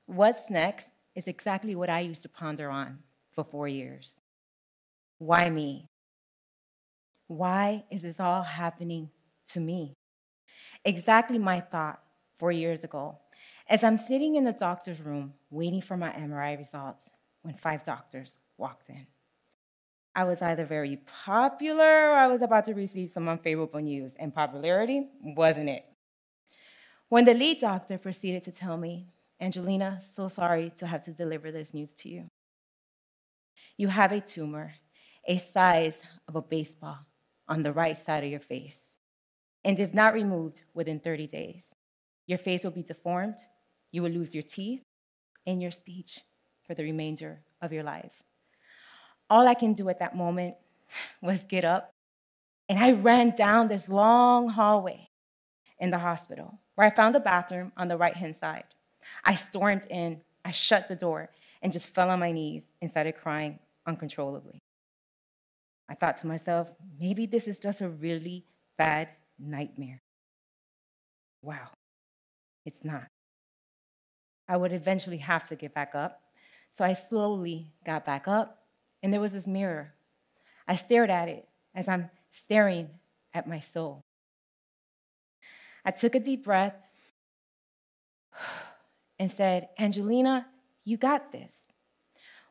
What's next is exactly what I used to ponder on for 4 years. Why me? Why is this all happening to me? Exactly my thought 4 years ago. As I'm sitting in the doctor's room waiting for my MRI results when 5 doctors walked in. I was either very popular or I was about to receive some unfavorable news, and popularity wasn't it. When the lead doctor proceeded to tell me, Angelina, so sorry to have to deliver this news to you. You have a tumor, a size of a baseball, on the right side of your face. And if not removed within 30 days, your face will be deformed, you will lose your teeth and your speech for the remainder of your life. All I can do at that moment was get up, and I ran down this long hallway in the hospital, where I found a bathroom on the right-hand side. I stormed in, I shut the door, and just fell on my knees and started crying uncontrollably. I thought to myself, maybe this is just a really bad nightmare. Wow, it's not. I would eventually have to get back up, so I slowly got back up, and there was this mirror. I stared at it as I'm staring at my soul. I took a deep breath and said, Angelina, you got this.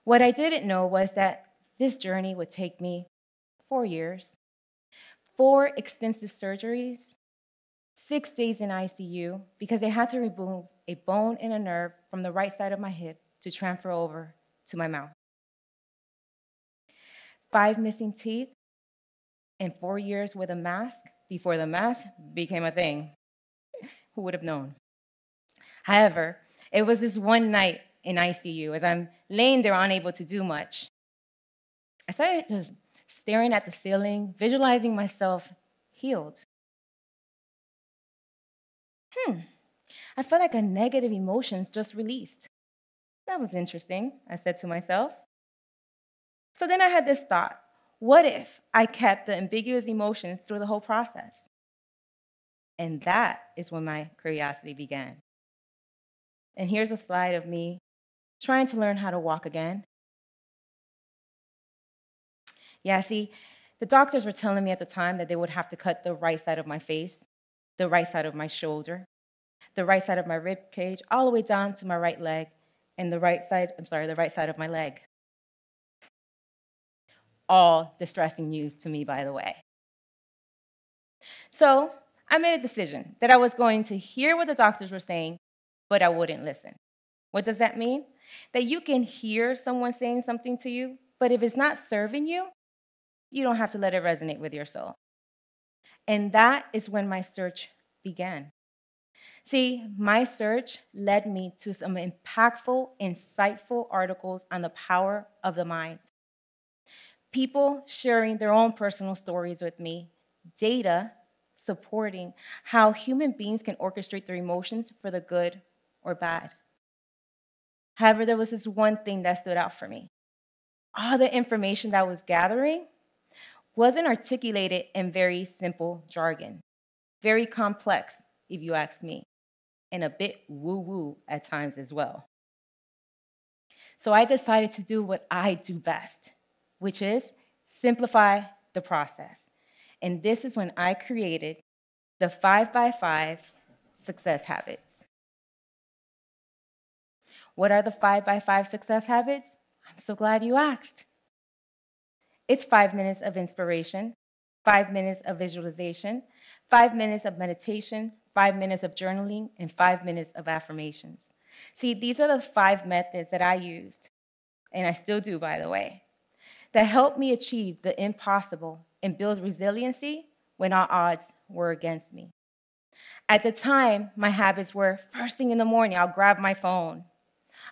What I didn't know was that this journey would take me 4 years, 4 extensive surgeries, 6 days in ICU because they had to remove a bone and a nerve from the right side of my hip to transfer over to my mouth. 5 missing teeth and 4 years with a mask before the mask became a thing. Who would have known? However, it was this one night in ICU as I'm laying there unable to do much. I started just staring at the ceiling, visualizing myself healed. I felt like a negative emotions just released. That was interesting, I said to myself. So then I had this thought, what if I kept the ambiguous emotions through the whole process? And that is when my curiosity began. And here's a slide of me trying to learn how to walk again. Yeah, see, the doctors were telling me at the time that they would have to cut the right side of my face, the right side of my shoulder, the right side of my rib cage, all the way down to my right leg, and the right side of my leg. All distressing news to me, by the way. So I made a decision that I was going to hear what the doctors were saying, but I wouldn't listen. What does that mean? That you can hear someone saying something to you, but if it's not serving you, you don't have to let it resonate with your soul. And that is when my search began. See, my search led me to some impactful, insightful articles on the power of the mind. People sharing their own personal stories with me, data supporting how human beings can orchestrate their emotions for the good or bad. However, there was this one thing that stood out for me. All the information that I was gathering wasn't articulated in very simple jargon, very complex, if you ask me, and a bit woo-woo at times as well. So I decided to do what I do best, which is simplify the process. And this is when I created the 5x5 success habits. What are the 5x5 success habits? I'm so glad you asked. It's 5 minutes of inspiration, 5 minutes of visualization, 5 minutes of meditation, 5 minutes of journaling, and 5 minutes of affirmations. See, these are the 5 methods that I used, and I still do, by the way, that helped me achieve the impossible and build resiliency when all odds were against me. At the time, my habits were first thing in the morning, I'll grab my phone,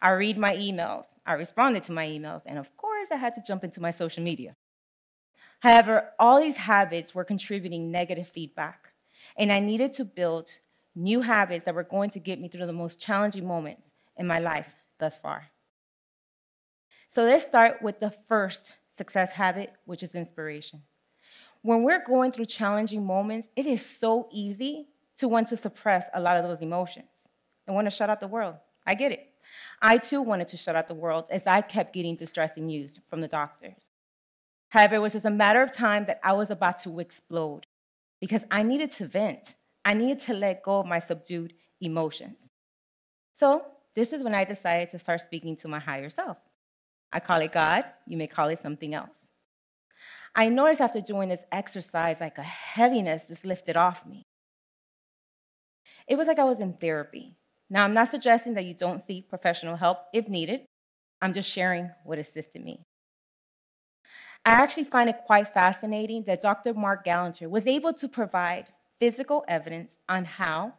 I read my emails, I responded to my emails, and of course, I had to jump into my social media. However, all these habits were contributing negative feedback, and I needed to build new habits that were going to get me through the most challenging moments in my life thus far. So let's start with the first success habit, which is inspiration. When we're going through challenging moments, it is so easy to want to suppress a lot of those emotions and want to shut out the world. I get it. I too wanted to shut out the world as I kept getting distressing news from the doctors. However, it was just a matter of time that I was about to explode because I needed to vent. I needed to let go of my subdued emotions. So this is when I decided to start speaking to my higher self. I call it God. You may call it something else. I noticed after doing this exercise, like a heaviness just lifted off me. It was like I was in therapy. Now, I'm not suggesting that you don't seek professional help if needed. I'm just sharing what assisted me. I actually find it quite fascinating that Dr. Mark Gallanter was able to provide physical evidence on how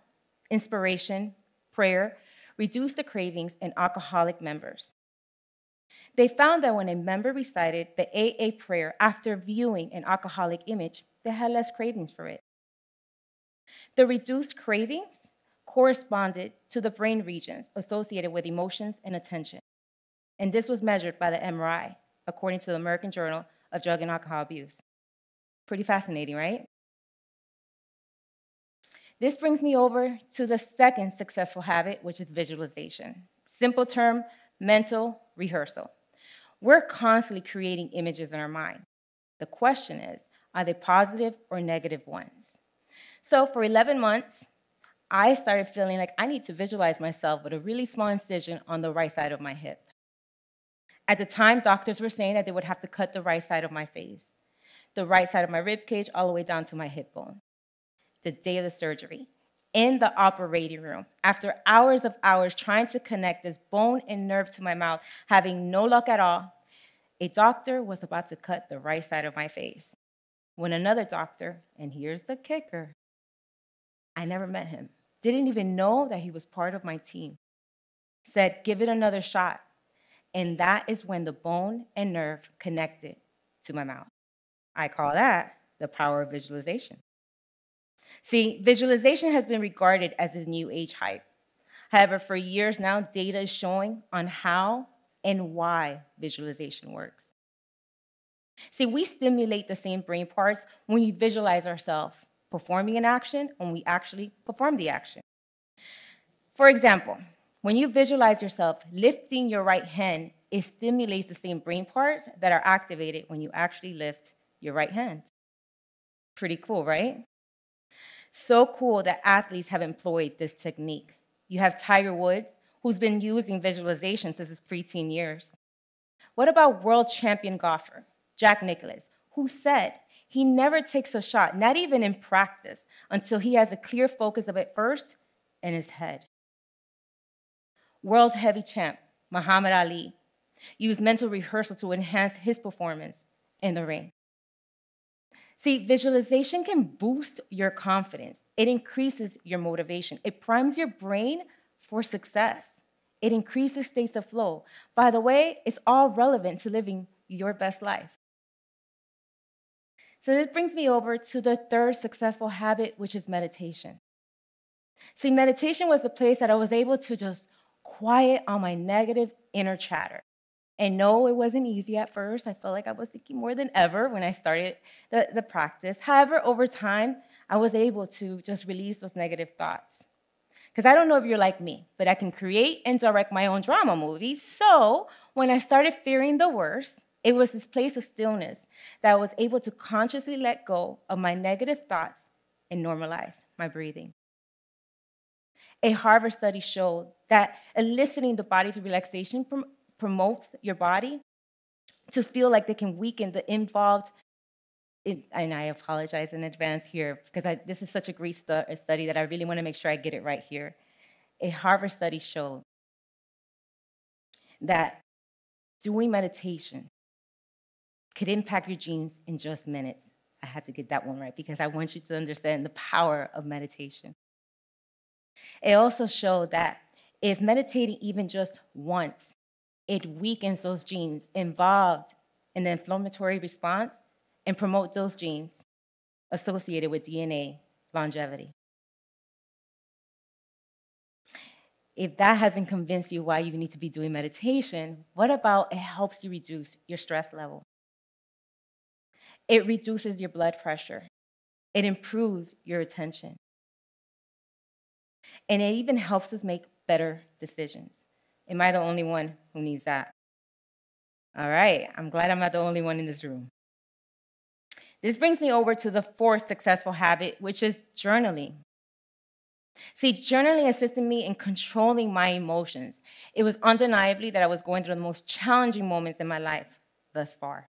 inspiration, prayer, reduce the cravings in alcoholic members. They found that when a member recited the AA prayer after viewing an alcoholic image, they had less cravings for it. The reduced cravings corresponded to the brain regions associated with emotions and attention. And this was measured by the MRI, according to the American Journal of Drug and Alcohol Abuse. Pretty fascinating, right? This brings me over to the second successful habit, which is visualization. Simple term, mental rehearsal. We're constantly creating images in our mind. The question is, are they positive or negative ones? So for 11 months, I started feeling like I need to visualize myself with a really small incision on the right side of my hip. At the time, doctors were saying that they would have to cut the right side of my face, the right side of my rib cage, all the way down to my hip bone. The day of the surgery, in the operating room, after hours trying to connect this bone and nerve to my mouth, having no luck at all, a doctor was about to cut the right side of my face. When another doctor, and here's the kicker, I never met him, didn't even know that he was part of my team, said, give it another shot. And that is when the bone and nerve connected to my mouth. I call that the power of visualization. See, visualization has been regarded as a new age hype. However, for years now, data is showing on how and why visualization works. See, we stimulate the same brain parts when we visualize ourselves performing an action and we actually perform the action. For example, when you visualize yourself lifting your right hand, it stimulates the same brain parts that are activated when you actually lift your right hand. Pretty cool, right? So cool that athletes have employed this technique. You have Tiger Woods, who's been using visualization since his preteen years. What about world champion golfer Jack Nicklaus, who said he never takes a shot, not even in practice, until he has a clear focus of it first in his head? World heavy champ Muhammad Ali used mental rehearsal to enhance his performance in the ring. See, visualization can boost your confidence. It increases your motivation. It primes your brain for success. It increases states of flow. By the way, it's all relevant to living your best life. So this brings me over to the third successful habit, which is meditation. See, meditation was the place that I was able to just quiet all my negative inner chatter. And no, it wasn't easy at first. I felt like I was thinking more than ever when I started the practice. However, over time, I was able to just release those negative thoughts. Because I don't know if you're like me, but I can create and direct my own drama movies. So when I started fearing the worst, it was this place of stillness that I was able to consciously let go of my negative thoughts and normalize my breathing. A Harvard study showed that eliciting the body's relaxation promotes your body to feel like they can weaken the involved, and I apologize in advance here because this is such a great study that I really want to make sure I get it right here. A Harvard study showed that doing meditation could impact your genes in just minutes. I had to get that one right because I want you to understand the power of meditation. It also showed that if meditating even just once, it weakens those genes involved in the inflammatory response and promote those genes associated with DNA longevity. If that hasn't convinced you why you need to be doing meditation, what about it helps you reduce your stress level? It reduces your blood pressure. It improves your attention. And it even helps us make better decisions. Am I the only one who needs that? All right, I'm glad I'm not the only one in this room. This brings me over to the fourth successful habit, which is journaling. See, journaling assisted me in controlling my emotions. It was undeniably that I was going through the most challenging moments in my life thus far.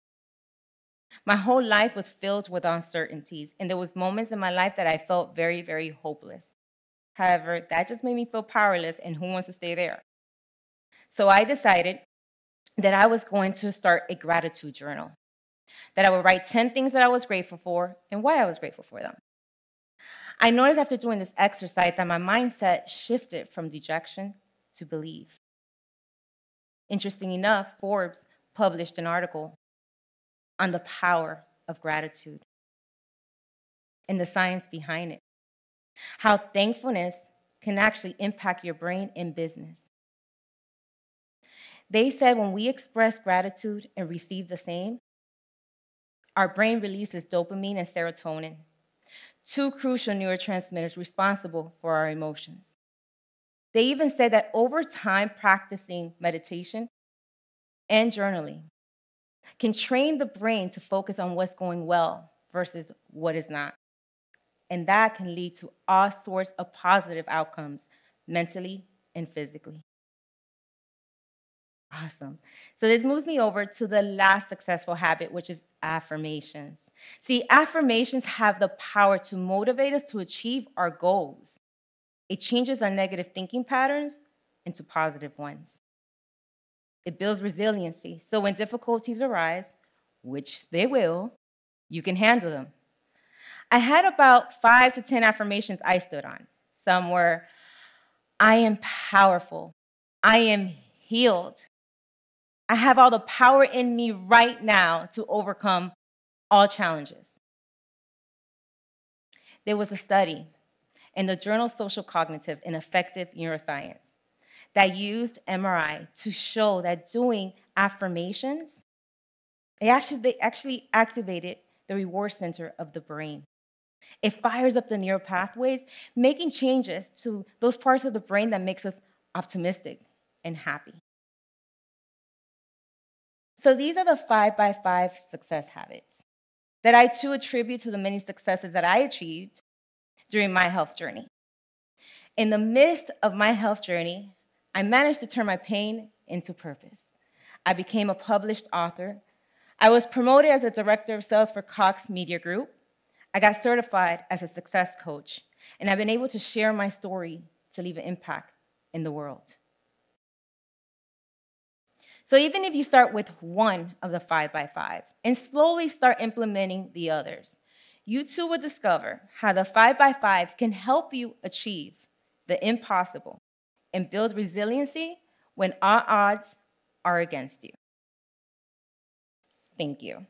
My whole life was filled with uncertainties, and there was moments in my life that I felt very, very hopeless. However, that just made me feel powerless, and who wants to stay there? So I decided that I was going to start a gratitude journal, that I would write 10 things that I was grateful for and why I was grateful for them. I noticed after doing this exercise that my mindset shifted from dejection to belief. Interesting enough, Forbes published an article on the power of gratitude and the science behind it, how thankfulness can actually impact your brain and business. They said when we express gratitude and receive the same, our brain releases dopamine and serotonin, two crucial neurotransmitters responsible for our emotions. They even said that over time, practicing meditation and journaling can train the brain to focus on what's going well versus what is not. And that can lead to all sorts of positive outcomes mentally and physically. Awesome. So this moves me over to the last successful habit, which is affirmations. See, affirmations have the power to motivate us to achieve our goals. It changes our negative thinking patterns into positive ones. It builds resiliency, so when difficulties arise, which they will, you can handle them. I had about 5 to 10 affirmations I stood on. Some were, I am powerful. I am healed. I have all the power in me right now to overcome all challenges. There was a study in the journal Social Cognitive and Affective Neuroscience that used MRI to show that doing affirmations, they actually activated the reward center of the brain. It fires up the neural pathways, making changes to those parts of the brain that makes us optimistic and happy. So these are the 5x5 success habits that I too attribute to the many successes that I achieved during my health journey. In the midst of my health journey, I managed to turn my pain into purpose. I became a published author. I was promoted as a director of sales for Cox Media Group. I got certified as a success coach, and I've been able to share my story to leave an impact in the world. So even if you start with one of the 5x5 and slowly start implementing the others, you too will discover how the 5x5 can help you achieve the impossible and build resiliency when all odds are against you. Thank you.